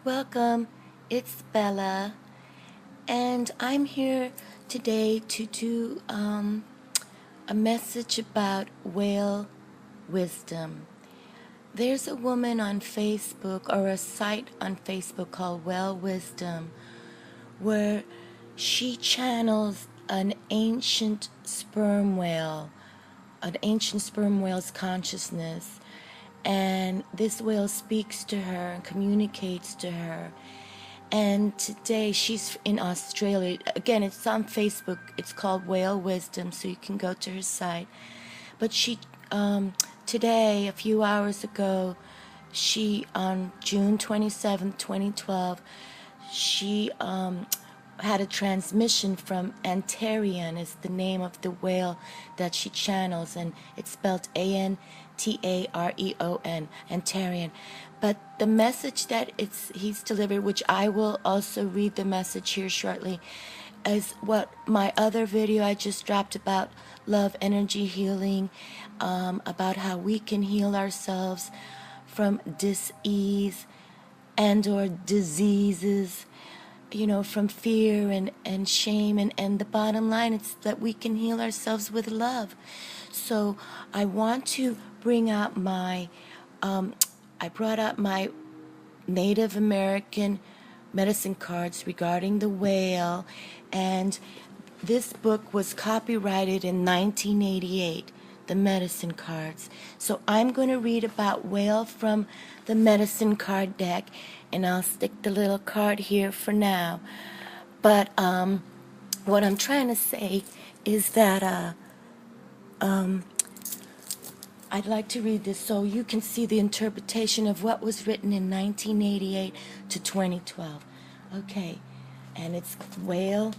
Welcome, it's Bella, and I'm here today to do a message about whale wisdom. There's a woman on Facebook or a site on Facebook called Whale Wisdom where she channels an ancient sperm whale's consciousness. And this whale speaks to her and communicates to her. And today she's in Australia. Again, it's on Facebook. It's called Whale Wisdom, so you can go to her site. But today, a few hours ago, on June 27th, 2012, she had a transmission from Antareon, is the name of the whale that she channels, and it's spelled Antareon, Antareon. But the message that he's delivered, which I will also read the message here shortly, is what my other video I just dropped about love energy healing, about how we can heal ourselves from dis-ease and or diseases, from fear and shame, and the bottom line is that we can heal ourselves with love. So I want to bring out I brought out my Native American medicine cards regarding the whale, and this book was copyrighted in 1988, the medicine cards. So I'm going to read about whale from the medicine card deck, and I'll stick the little card here for now. But what I'm trying to say is that I'd like to read this so you can see the interpretation of what was written in 1988 to 2012. Okay, and it's whale,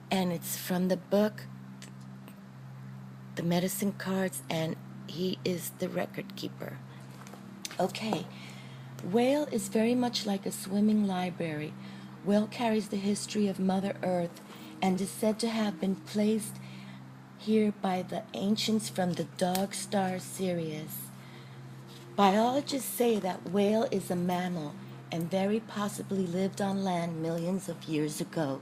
and it's from the book, the medicine cards, and he is the record keeper. Okay, whale is very much like a swimming library. Whale carries the history of Mother Earth and is said to have been placed here by the ancients from the dog star Sirius. Biologists say that whale is a mammal and very possibly lived on land millions of years ago.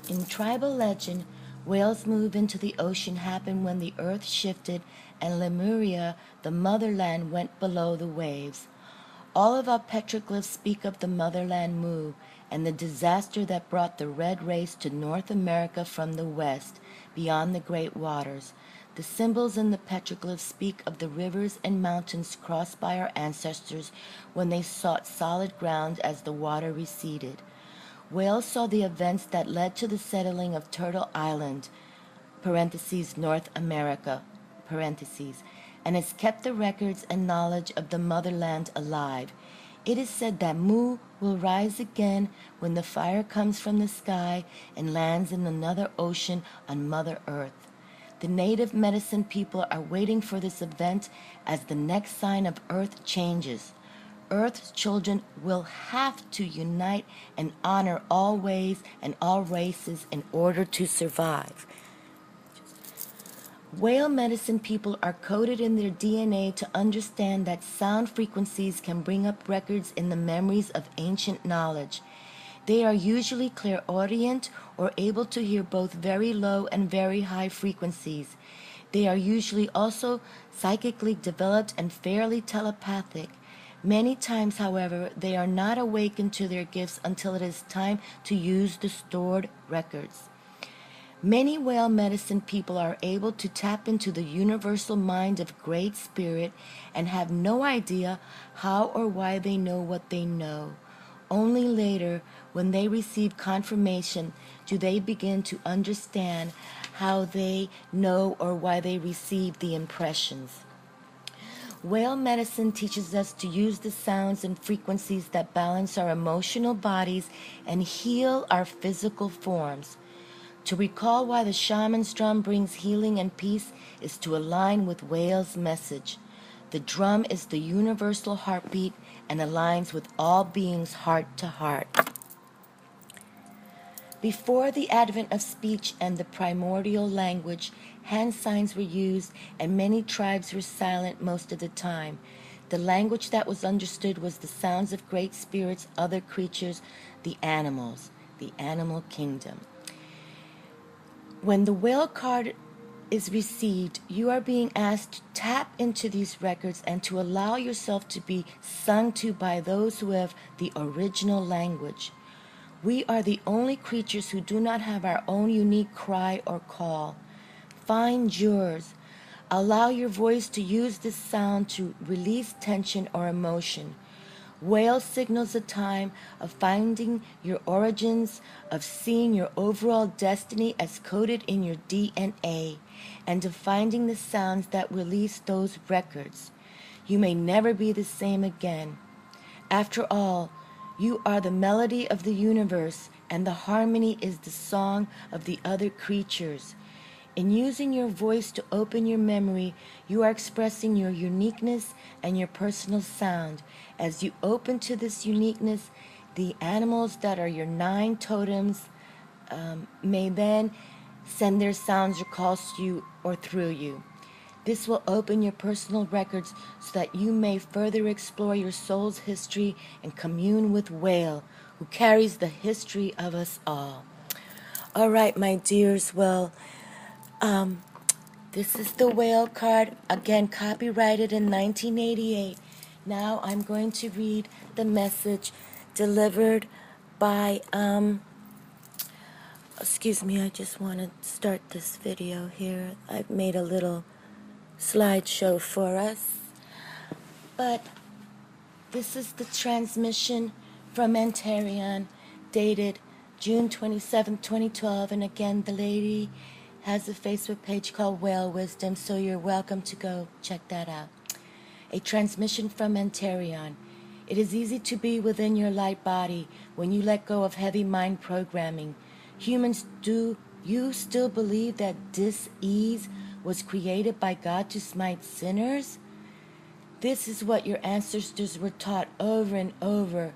In tribal legend, whales move into the ocean happened when the earth shifted and Lemuria, the motherland, went below the waves. All of our petroglyphs speak of the motherland move and the disaster that brought the red race to North America from the west, beyond the great waters. The symbols in the petroglyphs speak of the rivers and mountains crossed by our ancestors when they sought solid ground as the water receded. Whales saw the events that led to the settling of Turtle Island, North America, and has kept the records and knowledge of the motherland alive. It is said that Mu will rise again when the fire comes from the sky and lands in another ocean on Mother Earth. The native medicine people are waiting for this event as the next sign of Earth changes. Earth's children will have to unite and honor all ways and all races in order to survive. Whale medicine people are coded in their DNA to understand that sound frequencies can bring up records in the memories of ancient knowledge. They are usually clairaudient or able to hear both very low and very high frequencies. They are usually also psychically developed and fairly telepathic. Many times, however, they are not awakened to their gifts until it is time to use the stored records. Many whale medicine people are able to tap into the universal mind of Great Spirit and have no idea how or why they know what they know. Only later, when they receive confirmation, do they begin to understand how they know or why they receive the impressions. Whale medicine teaches us to use the sounds and frequencies that balance our emotional bodies and heal our physical forms. To recall why the shaman's drum brings healing and peace is to align with whale's message. The drum is the universal heartbeat and aligns with all beings heart to heart. Before the advent of speech and the primordial language, hand signs were used and many tribes were silent most of the time. The language that was understood was the sounds of great spirits, other creatures, the animal kingdom. When the whale card is received, you are being asked to tap into these records and to allow yourself to be sung to by those who have the original language. We are the only creatures who do not have our own unique cry or call. Find yours. Allow your voice to use this sound to release tension or emotion. Whale signals a time of finding your origins, of seeing your overall destiny as coded in your DNA, and of finding the sounds that release those records. You may never be the same again. After all, you are the melody of the universe, and the harmony is the song of the other creatures. In using your voice to open your memory, you are expressing your uniqueness and your personal sound. As you open to this uniqueness, the animals that are your 9 totems may then send their sounds or calls to you or through you. This will open your personal records so that you may further explore your soul's history and commune with Whale, who carries the history of us all. All right, my dears, well, this is the Whale card, again copyrighted in 1988. Now I'm going to read the message delivered by, excuse me, I just want to start this video here. I've made a little slideshow for us. But this is the transmission from Antareon, dated June 27, 2012, and again, the lady has a Facebook page called Whale Wisdom, so you're welcome to go check that out. A transmission from Antareon. It is easy to be within your light body when you let go of heavy mind programming. Humans, do you still believe that dis-ease was created by God to smite sinners? This is what your ancestors were taught over and over,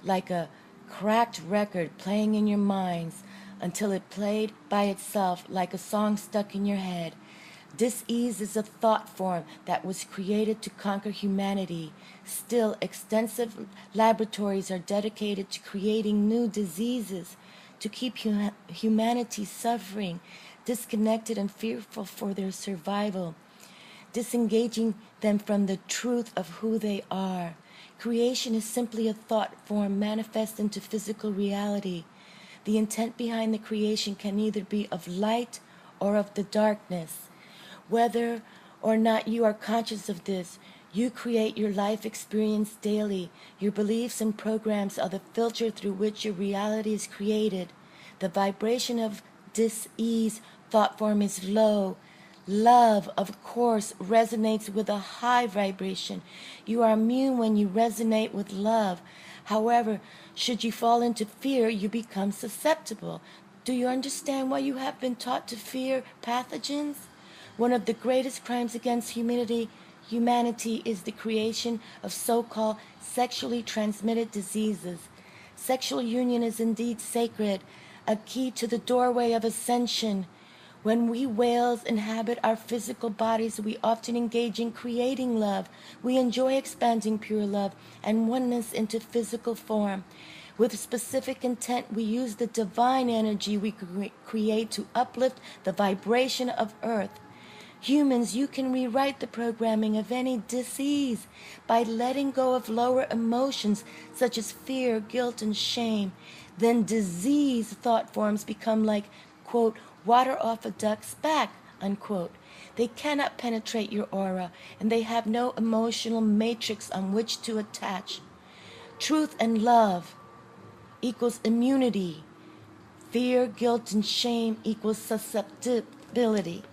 like a cracked record playing in your minds, until it played by itself like a song stuck in your head. Dis-ease is a thought form that was created to conquer humanity. Still, extensive laboratories are dedicated to creating new diseases to keep humanity suffering, disconnected and fearful for their survival, disengaging them from the truth of who they are. Creation is simply a thought form manifest into physical reality. The intent behind the creation can either be of light or of the darkness. Whether or not you are conscious of this, you create your life experience daily. Your beliefs and programs are the filter through which your reality is created. The vibration of dis-ease thought form is low. Love, of course, resonates with a high vibration. You are immune when you resonate with love. However, should you fall into fear, you become susceptible. Do you understand why you have been taught to fear pathogens? One of the greatest crimes against humanity is the creation of so-called sexually transmitted diseases. Sexual union is indeed sacred, a key to the doorway of ascension. When we whales inhabit our physical bodies, we often engage in creating love. We enjoy expanding pure love and oneness into physical form. With specific intent, we use the divine energy we create to uplift the vibration of Earth. Humans, you can rewrite the programming of any disease by letting go of lower emotions such as fear, guilt, and shame. Then disease thought forms become like, quote, water off a duck's back, unquote. They cannot penetrate your aura, and they have no emotional matrix on which to attach. Truth and love equals immunity. Fear, guilt, and shame equals susceptibility.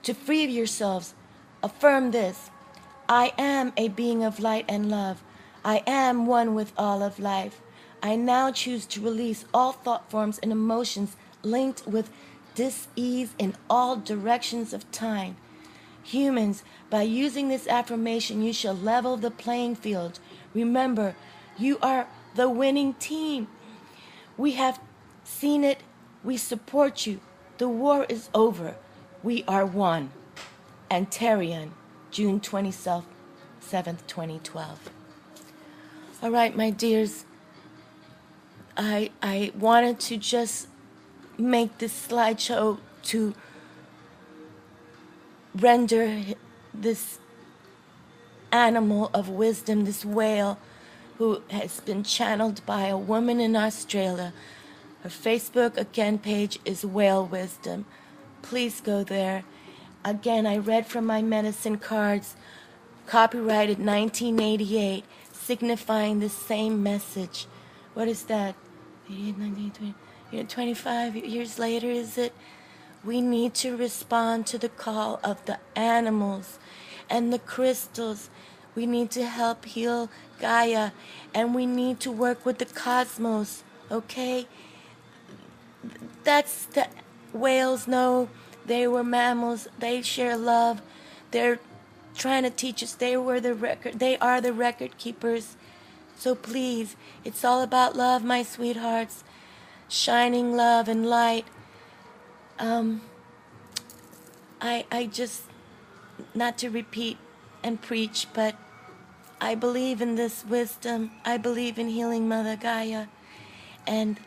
To free yourselves, affirm this: I am a being of light and love. I am one with all of life. I now choose to release all thought forms and emotions linked with dis-ease in all directions of time. Humans, by using this affirmation, you shall level the playing field. Remember, you are the winning team. We have seen it. We support you. The war is over. We are one. Antareon, June 27, 7th, 2012. All right, my dears, I wanted to just make this slideshow to render this animal of wisdom, this whale, who has been channeled by a woman in Australia. Her Facebook, again, page is Whale Wisdom. Please go there. Again, I read from my medicine cards, copyrighted 1988, signifying the same message. What is that? 25 years later, is it? We need to respond to the call of the animals and the crystals. We need to help heal Gaia, and we need to work with the cosmos, okay? That's the whales know they were mammals. They share love. They're trying to teach us. They are the record keepers. So please, it's all about love, my sweethearts. Shining love and light. I just, not to repeat and preach, but I believe in this wisdom. I believe in healing Mother Gaia. And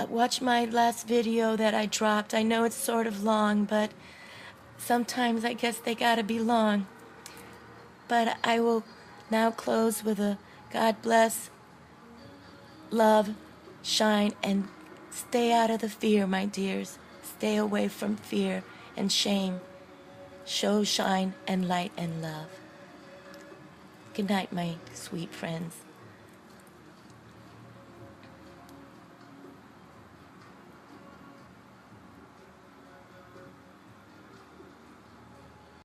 watch my last video that I dropped. I know it's sort of long, but sometimes I guess they gotta be long. But I will now close with a God bless, love, shine, and stay out of the fear, my dears. Stay away from fear and shame. Show, shine, and light and love. Good night, my sweet friends.